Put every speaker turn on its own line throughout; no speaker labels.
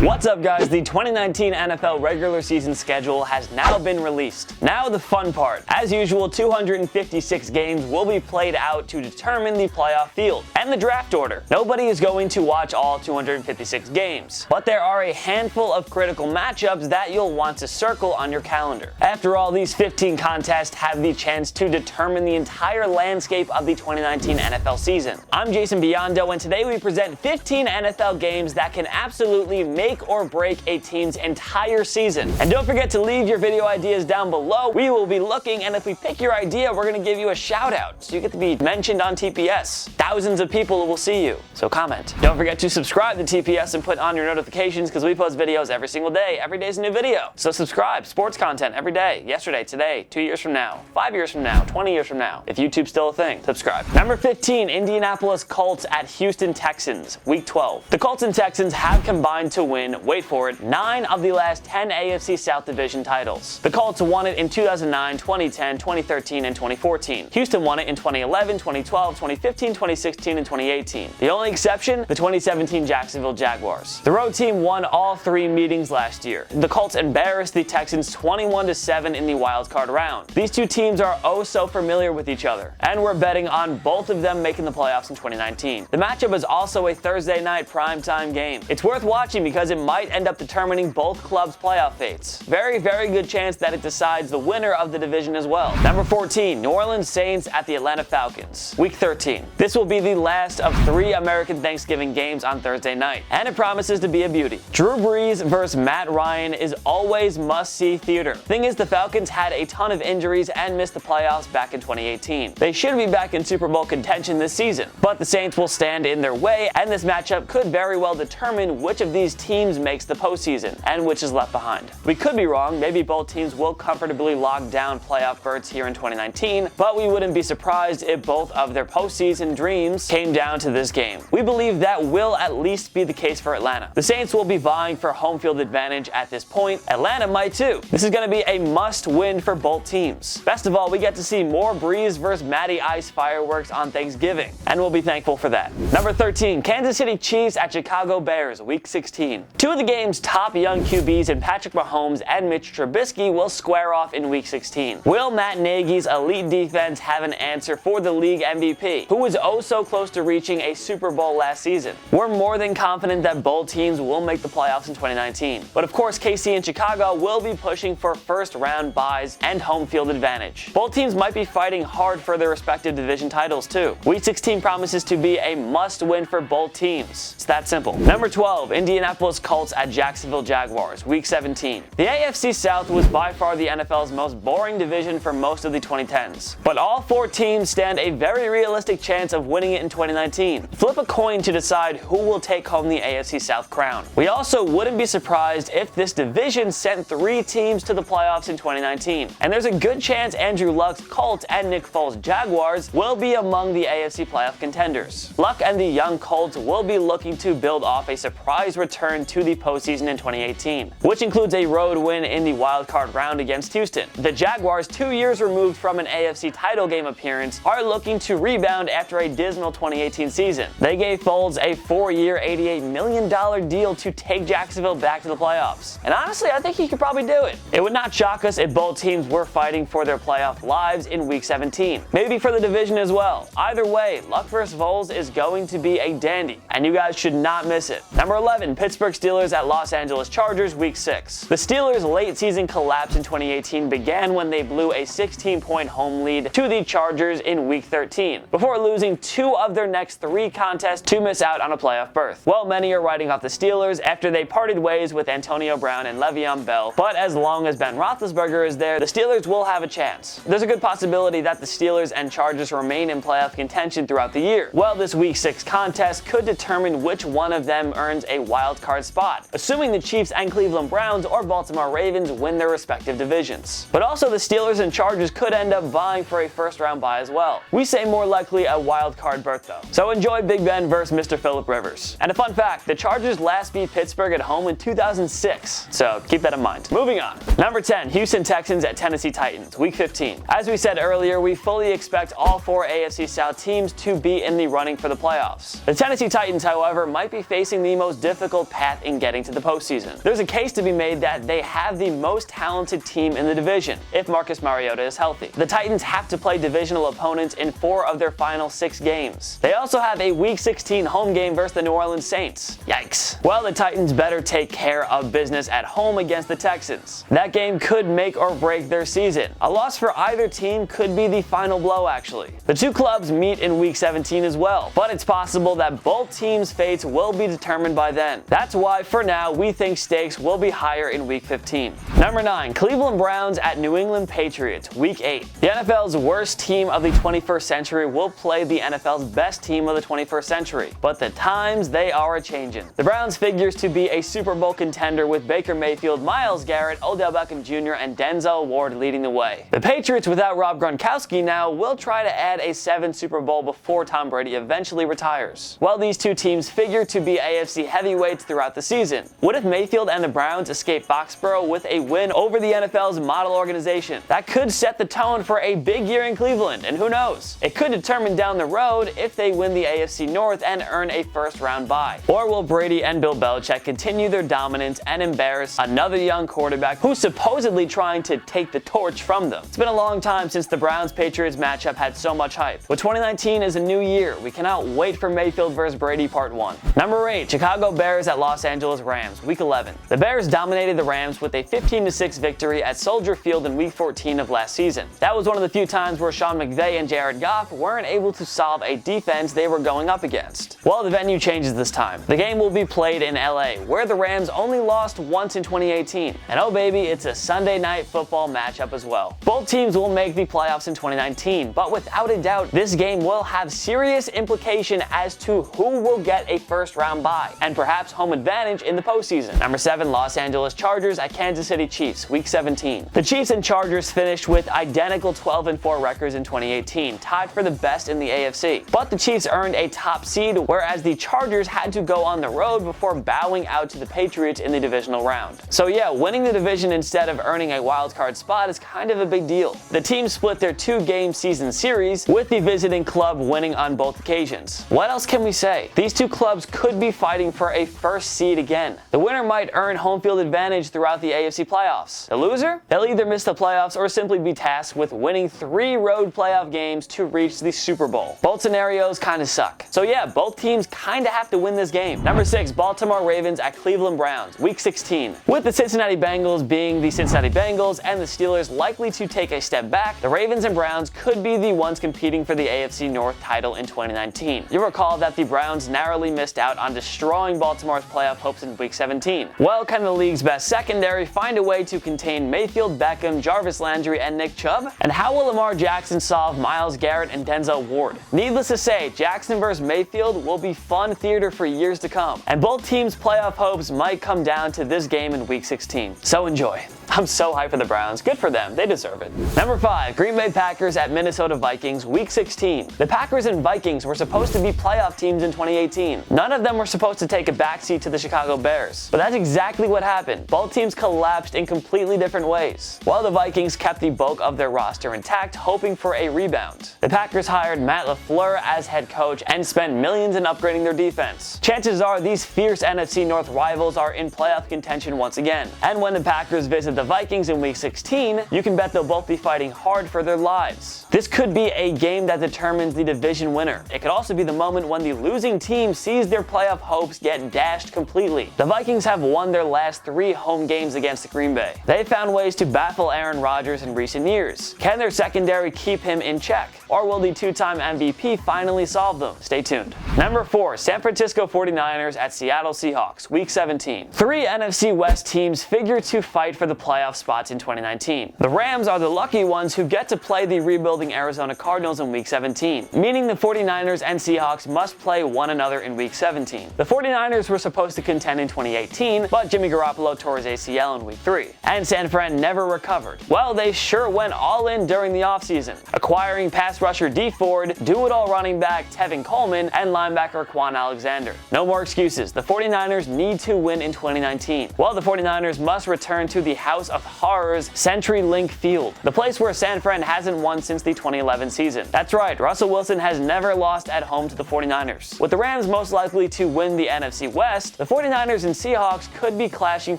What's up, guys? The 2019 NFL regular season schedule has now been released. Now the fun part. As usual, 256 games will be played out to determine the playoff field and the draft order. Nobody is going to watch all 256 games, but there are a handful of critical matchups that you'll want to circle on your calendar. After all, these 15 contests have the chance to determine the entire landscape of the 2019 NFL season. I'm Jason Biondo, and today we present 15 NFL games that can absolutely make or break a team's entire season. And don't forget to leave your video ideas down below. We will be looking, and if we pick your idea, we're going to give you a shout out, so you get to be mentioned on TPS. Thousands of people will see you, so comment. Don't forget to subscribe to TPS and put on your notifications, because we post videos every single day. Every day is a new video. So subscribe. Sports content every day. Yesterday, today, 2 years from now, 5 years from now, 20 years from now. If YouTube's still a thing, subscribe. Number 15, Indianapolis Colts at Houston Texans, Week 12. The Colts and Texans have combined to win, wait for it, 9 of the last 10 AFC South Division titles. The Colts won it in 2009, 2010, 2013, and 2014. Houston won it in 2011, 2012, 2015, 2016, and 2018. The only exception, the 2017 Jacksonville Jaguars. The road team won all 3 meetings last year. The Colts embarrassed the Texans 21-7 in the wildcard round. These two teams are oh so familiar with each other, and we're betting on both of them making the playoffs in 2019. The matchup is also a Thursday night primetime game. It's worth watching because it might end up determining both clubs' playoff fates. Very good chance that it decides the winner of the division as well. Number 14, New Orleans Saints at the Atlanta Falcons, Week 13. This will be the last of 3 American Thanksgiving games on Thursday night, and it promises to be a beauty. Drew Brees versus Matt Ryan is always must-see theater. Thing is, the Falcons had a ton of injuries and missed the playoffs back in 2018. They should be back in Super Bowl contention this season, but the Saints will stand in their way, and this matchup could very well determine which of these teams makes the postseason and which is left behind. We could be wrong. Maybe both teams will comfortably lock down playoff berths here in 2019, but we wouldn't be surprised if both of their postseason dreams came down to this game. We believe that will at least be the case for Atlanta. The Saints will be vying for home field advantage at this point. Atlanta might too. This is going to be a must-win for both teams. Best of all, we get to see more Breeze versus Matty Ice fireworks on Thanksgiving, and we'll be thankful for that. Number 13, Kansas City Chiefs at Chicago Bears, Week 16. 2 of the game's top young QBs in Patrick Mahomes and Mitch Trubisky will square off in Week 16. Will Matt Nagy's elite defense have an answer for the league MVP, who was oh so close to reaching a Super Bowl last season? We're more than confident that both teams will make the playoffs in 2019. But of course, KC and Chicago will be pushing for first-round byes and home field advantage. Both teams might be fighting hard for their respective division titles too. Week 16 promises to be a must-win for both teams. It's that simple. Number 12, Indianapolis Colts at Jacksonville Jaguars, Week 17. The AFC South was by far the NFL's most boring division for most of the 2010s, but all 4 teams stand a very realistic chance of winning it in 2019. Flip a coin to decide who will take home the AFC South crown. We also wouldn't be surprised if this division sent 3 teams to the playoffs in 2019, and there's a good chance Andrew Luck's Colts and Nick Foles' Jaguars will be among the AFC playoff contenders. Luck and the young Colts will be looking to build off a surprise return to the postseason in 2018, which includes a road win in the wildcard round against Houston. The Jaguars, 2 years removed from an AFC title game appearance, are looking to rebound after a dismal 2018 season. They gave Foles a 4-year, $88 million deal to take Jacksonville back to the playoffs. And honestly, I think he could probably do it. It would not shock us if both teams were fighting for their playoff lives in Week 17. Maybe for the division as well. Either way, Luck vs. Foles is going to be a dandy, and you guys should not miss it. Number 11, Pittsburgh Steelers at Los Angeles Chargers, Week 6. The Steelers' late season collapse in 2018 began when they blew a 16-point home lead to the Chargers in Week 13, before losing 2 of their next 3 contests to miss out on a playoff berth. Well, many are writing off the Steelers after they parted ways with Antonio Brown and Le'Veon Bell, but as long as Ben Roethlisberger is there, the Steelers will have a chance. There's a good possibility that the Steelers and Chargers remain in playoff contention throughout the year. Well, this Week 6 contest could determine which one of them earns a wild card spot, assuming the Chiefs and Cleveland Browns or Baltimore Ravens win their respective divisions. But also the Steelers and Chargers could end up vying for a first-round bye as well. We say more likely a wild card berth though. So enjoy Big Ben versus Mr. Phillip Rivers. And a fun fact, the Chargers last beat Pittsburgh at home in 2006, so keep that in mind. Moving on. Number 10, Houston Texans at Tennessee Titans, Week 15. As we said earlier, we fully expect all 4 AFC South teams to be in the running for the playoffs. The Tennessee Titans, however, might be facing the most difficult path path in getting to the postseason. There's a case to be made that they have the most talented team in the division, if Marcus Mariota is healthy. The Titans have to play divisional opponents in 4 of their final 6 games. They also have a Week 16 home game versus the New Orleans Saints. Yikes. Well, the Titans better take care of business at home against the Texans. That game could make or break their season. A loss for either team could be the final blow, actually. The two clubs meet in Week 17 as well, but it's possible that both teams' fates will be determined by then. That's why, for now, we think stakes will be higher in Week 15. Number 9. Cleveland Browns at New England Patriots, Week 8. The NFL's worst team of the 21st century will play the NFL's best team of the 21st century, but the times they are a-changin'. The Browns figures to be a Super Bowl contender with Baker Mayfield, Myles Garrett, Odell Beckham Jr., and Denzel Ward leading the way. The Patriots without Rob Gronkowski now will try to add a 7th Super Bowl before Tom Brady eventually retires. While these two teams figure to be AFC heavyweights throughout the season, what if Mayfield and the Browns escape Foxborough with a win over the NFL's model organization? That could set the tone for a big year in Cleveland, and who knows? It could determine down the road if they win the AFC North and earn a first-round bye. Or will Brady and Bill Belichick continue their dominance and embarrass another young quarterback who's supposedly trying to take the torch from them? It's been a long time since the Browns-Patriots matchup had so much hype. But 2019 is a new year. We cannot wait for Mayfield vs. Brady Part 1. Number 8. Chicago Bears at Los Angeles Rams, Week 11. The Bears dominated the Rams with a 15-6 victory at Soldier Field in Week 14 of last season. That was one of the few times where Sean McVay and Jared Goff weren't able to solve a defense they were going up against. Well, the venue changes this time. The game will be played in LA, where the Rams only lost once in 2018. And oh baby, it's a Sunday night football matchup as well. Both teams will make the playoffs in 2019, but without a doubt, this game will have serious implication as to who will get a first-round bye, and perhaps home advantage in the postseason. Number 7. Los Angeles Chargers at Kansas City Chiefs, Week 17. The Chiefs and Chargers finished with identical 12-4 records in 2018, tied for the best in the AFC. But the Chiefs earned a top seed, whereas the Chargers had to go on the road before bowing out to the Patriots in the divisional round. So yeah, winning the division instead of earning a wildcard spot is kind of a big deal. The teams split their 2-game season series, with the visiting club winning on both occasions. What else can we say? These two clubs could be fighting for a first seed again. The winner might earn home field advantage throughout the AFC playoffs. The loser? They'll either miss the playoffs or simply be tasked with winning 3 road playoff games to reach the Super Bowl. Both scenarios kind of suck. So yeah, both teams kind of have to win this game. Number 6. Baltimore Ravens at Cleveland Browns, Week 16. With the Cincinnati Bengals being the Cincinnati Bengals and the Steelers likely to take a step back, the Ravens and Browns could be the ones competing for the AFC North title in 2019. You'll recall that the Browns narrowly missed out on destroying Baltimore's playoff hopes in Week 17. Well, can the league's best secondary find a way to contain Mayfield, Beckham, Jarvis Landry, and Nick Chubb? And how will Lamar Jackson solve Myles Garrett and Denzel Ward? Needless to say, Jackson vs. Mayfield will be fun theater for years to come, and both teams' playoff hopes might come down to this game in Week 16. So enjoy. I'm so hyped for the Browns. Good for them. They deserve it. Number 5. Green Bay Packers at Minnesota Vikings, Week 16. The Packers and Vikings were supposed to be playoff teams in 2018. None of them were supposed to take a backseat to the Chicago Bears. But that's exactly what happened. Both teams collapsed in completely different ways. While the Vikings kept the bulk of their roster intact, hoping for a rebound. The Packers hired Matt LaFleur as head coach and spent millions in upgrading their defense. Chances are these fierce NFC North rivals are in playoff contention once again. And when the Packers visit the Vikings in Week 16, you can bet they'll both be fighting hard for their lives. This could be a game that determines the division winner. It could also be the moment when the losing team sees their playoff hopes get dashed completely. The Vikings have won their last 3 home games against Green Bay. They've found ways to baffle Aaron Rodgers in recent years. Can their secondary keep him in check? Or will the 2-time MVP finally solve them? Stay tuned. Number 4. San Francisco 49ers at Seattle Seahawks, Week 17. 3 NFC West teams figure to fight for the playoff spots in 2019. The Rams are the lucky ones who get to play the rebuilding Arizona Cardinals in Week 17, meaning the 49ers and Seahawks must play one another in Week 17. The 49ers were supposed to contend in 2018, but Jimmy Garoppolo tore his ACL in Week 3, and San Fran never recovered. Well, they sure went all in during the offseason, acquiring pass rusher Dee Ford, do-it-all running back Tevin Coleman, and linebacker Quan Alexander. No more excuses. The 49ers need to win in 2019. Well, the 49ers must return to the House of Horrors, CenturyLink Field, the place where San Fran hasn't won since the 2011 season. That's right, Russell Wilson has never lost at home to the 49ers. With the Rams most likely to win the NFC West, the 49ers and Seahawks could be clashing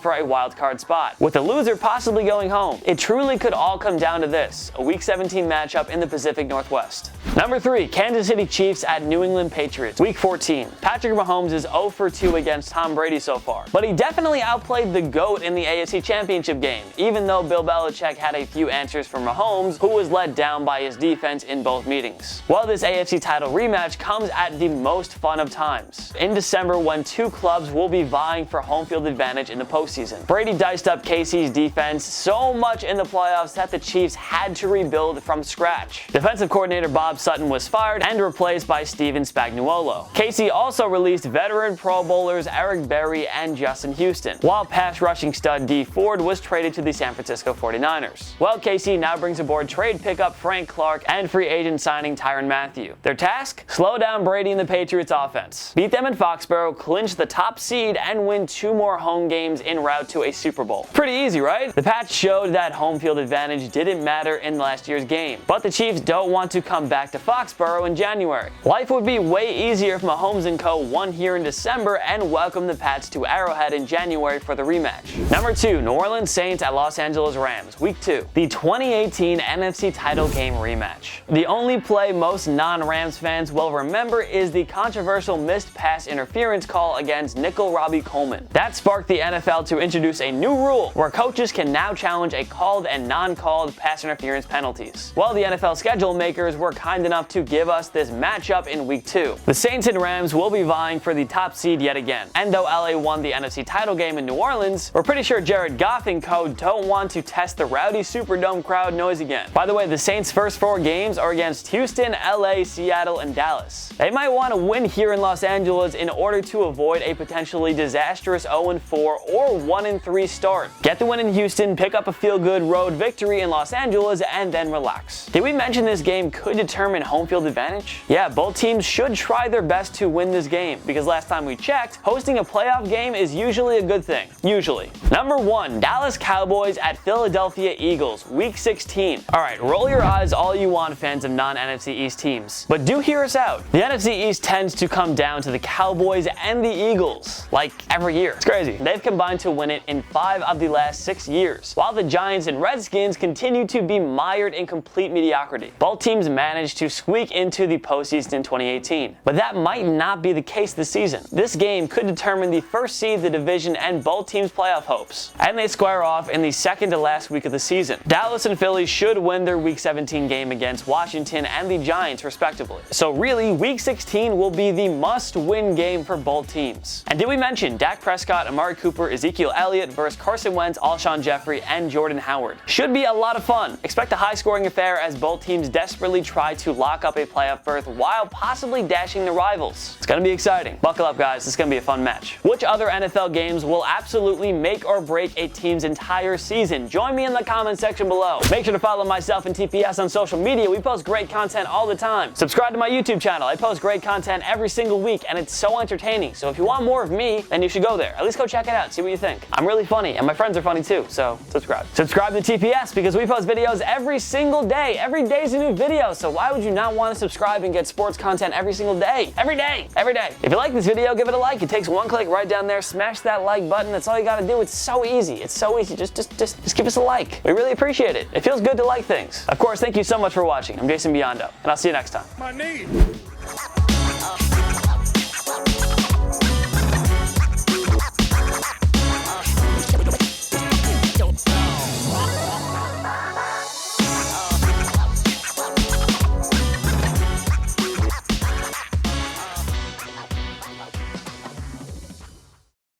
for a wild card spot, with the loser possibly going home. It truly could all come down to this, a Week 17 matchup in the Pacific Northwest. Number 3, Kansas City Chiefs at New England Patriots, Week 14. Patrick Mahomes is 0 for 2 against Tom Brady so far, but he definitely outplayed the GOAT in the AFC Championship game, even though Bill Belichick had a few answers for Mahomes, who was let down by his defense in both meetings. Well, this AFC title rematch comes at the most fun of times, in December when two clubs will be vying for home field advantage in the postseason. Brady diced up KC's defense so much in the playoffs that the Chiefs had to rebuild from scratch. Defensive coordinator Bob Sutton was fired and replaced by Steven Spagnuolo. KC also released veteran Pro Bowlers Eric Berry and Justin Houston, while pass rushing stud Dee Ford was traded to the San Francisco 49ers. Well, KC now brings aboard trade pickup Frank Clark and free agent signing Tyrann Mathieu. Their task? Slow down Brady and the Patriots offense, beat them in Foxborough, clinch the top seed, and win 2 more home games en route to a Super Bowl. Pretty easy, right? The Pats showed that home field advantage didn't matter in last year's game, but the Chiefs don't want to come back to Foxborough in January. Life would be way easier if Mahomes and co won here in December and welcomed the Pats to Arrowhead in January for the rematch. Number 2, New Orleans Saints at Los Angeles Rams, Week 2. The 2018 NFC title game rematch. The only play most non-Rams fans will remember is the controversial missed pass interference call against nickel Robbie Coleman. That sparked the NFL to introduce a new rule where coaches can now challenge a called and non-called pass interference penalties. Well, the NFL schedule makers were kind enough to give us this matchup in Week 2. The Saints and Rams will be vying for the top seed yet again. And though LA won the NFC title game in New Orleans, we're pretty sure Jared Goff and co don't want to test the rowdy Superdome crowd noise again. By the way, the Saints' first 4 games are against Houston, LA, Seattle, and Dallas. They might want to win here in Los Angeles in order to avoid a potentially disastrous 0-4 or 1-3 start. Get the win in Houston, pick up a feel-good road victory in Los Angeles, and then relax. Did we mention this game could determine home field advantage? Yeah, both teams should try their best to win this game, because last time we checked, hosting a playoff game is usually a good thing. Usually. Number 1, Dallas Cowboys at Philadelphia Eagles, Week 16. Alright, roll your eyes all you want, fans of non-NFC East teams, but do hear us out. The NFC East tends to come down to the Cowboys and the Eagles, like every year. It's crazy. They've combined to win it in 5 of the last 6 years, while the Giants and Redskins continue to be mired in complete mediocrity. Both teams managed to squeak into the postseason in 2018, but that might not be the case this season. This game could determine the first seed of the division and both teams' playoff hopes, and they square off in the second to last week of the season. Dallas and Philly should win their Week 17 game against Washington and the Giants respectively. So really, Week 16 will be the must-win game for both teams. And did we mention Dak Prescott, Amari Cooper, Ezekiel Elliott versus Carson Wentz, Alshon Jeffrey, and Jordan Howard? Should be a lot of fun. Expect a high-scoring affair as both teams desperately try to lock up a playoff berth while possibly dashing the rivals. It's gonna be exciting. Buckle up, guys. It's gonna be a fun match. Which other NFL games will absolutely make or break a team's entire season? Join me in the comment section below. Make sure to follow myself and TPS on social media. We post great content all the time. Subscribe to my YouTube channel. I post great content every single week, and it's so entertaining. So if you want more of me, then you should go there. At least go check it out. See what you think. I'm really funny, and my friends are funny too, so subscribe. Subscribe to TPS because we post videos every single day. Every day is a new video, so why would you not want to subscribe and get sports content every single day? Every day! Every day! If you like this video, give it a like. It takes one click right down there. Smash that like button. That's all you gotta do. It's so easy. It's so easy. Just give us a like. We really appreciate it. It feels good to like things. Of course, thank you so much for watching. I'm Jason Biondo, and I'll see you next time.
My knee.